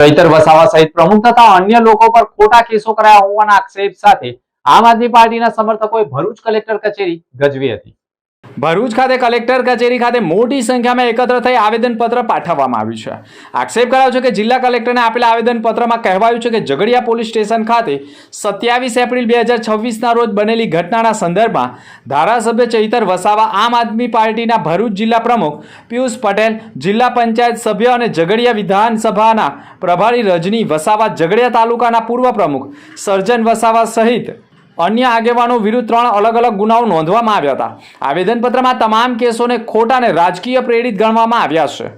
ચૈતર વસાવા સહિત પ્રમુખ તથા અન્ય લોકો પર ખોટા કેસો કરાયા હોવાના આક્ષેપ સાથે આમ આદમી પાર્ટીના સમર્થકોએ ભરૂચ કલેક્ટર કચેરી ગજવી હતી। ભરૂચ ખાતે કલેક્ટર કચેરી ખાતે મોટી સંખ્યામાં એકત્ર થઈ આવેદનપત્ર પાઠવવામાં આવ્યું છે। આક્ષેપ કરાયો છે કે જિલ્લા કલેક્ટરને આપેલા આવેદનપત્રમાં કહેવાયું છે કે ઝઘડિયા પોલીસ સ્ટેશન ખાતે 27 એપ્રિલ 2026ના રોજ બનેલી ઘટનાના સંદર્ભમાં ધારાસભ્ય ચૈતર વસાવા, આમ આદમી પાર્ટીના ભરૂચ જિલ્લા પ્રમુખ પિયુષ પટેલ, જિલ્લા પંચાયત સભ્ય અને ઝઘડિયા વિધાનસભાના પ્રભારી રજની વસાવા, ઝઘડિયા તાલુકાના પૂર્વ પ્રમુખ સર્જન વસાવા સહિત अन्य આગેવાનો વિરુદ્ધ 3 અલગ અલગ ગુનાઓ નોંધવામાં આવ્યા હતા। આવેદનપત્રમાં તમામ કેસોને ખોટા અને રાજકીય પ્રેરિત ગણવામાં આવ્યા છે।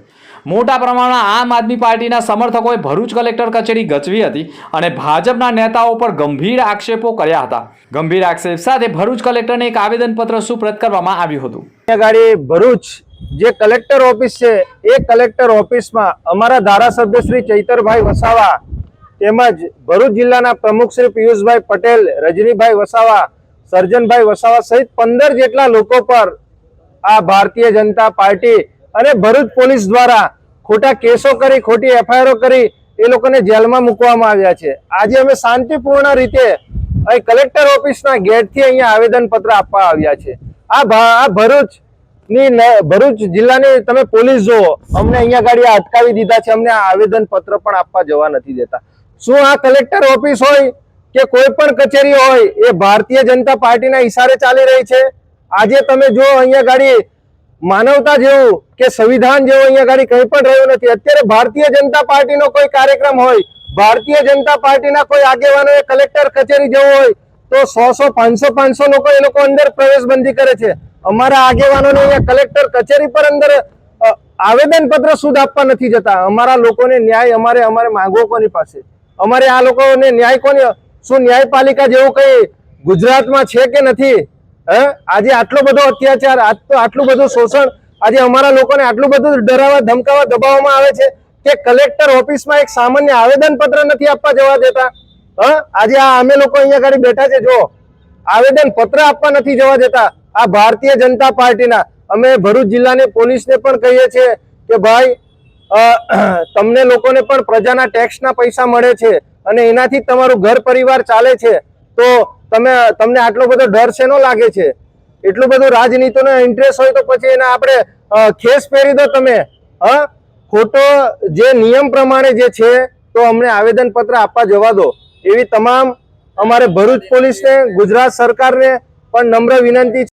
મોટા પ્રમાણમાં આમ આદમી પાર્ટીના સમર્થકોએ ભરૂચ કલેક્ટર કચેરી ગજવી હતી અને ભાજપના નેતાઓ પર ગંભીર આક્ષેપો કર્યા હતા। ગંભીર આક્ષેપ સાથે ભરૂચ કલેક્ટરને એક આવેદનપત્ર સુપ્રત કરવામાં આવ્યું હતું। ગાડી ભરૂચ જે કલેક્ટર ઓફિસ છે એ કલેક્ટર ઓફિસમાં અમારા ધારાસભ્ય શ્રી ચૈતરભાઈ વસાવા તેમજ ભરૂચ જિલ્લાના પ્રમુખ શ્રી પિયુષભાઈ પટેલ, રજનીભાઈ વસાવા, સર્જનભાઈ વસાવા સહિત 15 જેટલા લોકો પર આ ભારતીય જનતા પાર્ટી અને ભરૂચ પોલીસ દ્વારા ખોટા કેસો કરી, ખોટી એફઆઈઆર કરી એ લોકોને જેલમાં મૂકવામાં આવ્યા છે। આજે અમે શાંતિપૂર્ણ રીતે અહીં કલેક્ટર ઓફિસના ગેટથી અહીંયા આવેદનપત્ર આપવા આવ્યા છે। આ ભરૂચ જિલ્લાની તમે પોલીસ જુઓ, અમને અહીંયા ગાડી અટકાવી દીધા છે, અમને આ આવેદનપત્ર પણ આપવા જવા નથી દેતા। શું આ કલેક્ટર ઓફિસ હોય કે કોઈ પણ કચેરી હોય એ ભારતીય જનતા પાર્ટીના ઈશારે ચાલી રહી છે? આજે તમે જો અહીંયા ગાડી માનવતા જેવું કે સંવિધાન જેવું અહીંયા ગાડી કંઈ પણ રહ્યું નથી। અત્યારે ભારતીય જનતા પાર્ટીનો કોઈ કાર્યક્રમ હોય, ભારતીય જનતા પાર્ટીના કોઈ આગેવાનોએ કલેક્ટર કચેરી જવું હોય તો 100, 500 લોકો એ લોકો અંદર પ્રવેશબંધી કરે છે। અમારા આગેવાનોને અહીંયા કલેક્ટર કચેરી પર અંદર આવેદનપત્ર સુધ આપવા નથી જતા। અમારા લોકોને ન્યાય અમારે માંગવો કોની પાસે? અમારે આ લોકોને ન્યાય કોની? શું ન્યાયપાલિકા જેવું કઈ ગુજરાતમાં છે કે નથી? આજે આટલો બધો અત્યાચાર, આટલું બધું શોષણ, આજે અમારા લોકોને આટલું બધું ડરાવવા, ધમકાવવા, દબાવવામાં આવે છે કે કલેક્ટર ઓફિસમાં એક સામાન્ય આવેદનપત્ર નથી આપવા જવા દેતા। આજે આ અમે લોકો અહીંયા આગળ બેઠા છે, જો આવેદનપત્ર આપવા નથી જવા દેતા આ ભારતીય જનતા પાર્ટીના। અમે ભરૂચ જિલ્લાની પોલીસને પણ કહીએ છીએ કે ભાઈ તમને લોકોને પણ પ્રજાના ટેક્સના પૈસા મળે છે અને એનાથી તમારું ઘર પરિવાર ચાલે છે, તો તમને આટલો બધો ડર શેનો લાગે છે? એટલું બધું રાજનીતિનો ઇન્ટરેસ્ટ હોય તો પછી એને આપણે ખેસ પહેરી દો તમે। ખોટો જે નિયમ પ્રમાણે જે છે તો અમને આવેદનપત્ર આપવા જવા દો, એવી તમામ અમારે ભરૂચ પોલીસને, ગુજરાત સરકારને પણ નમ્ર વિનંતી છે।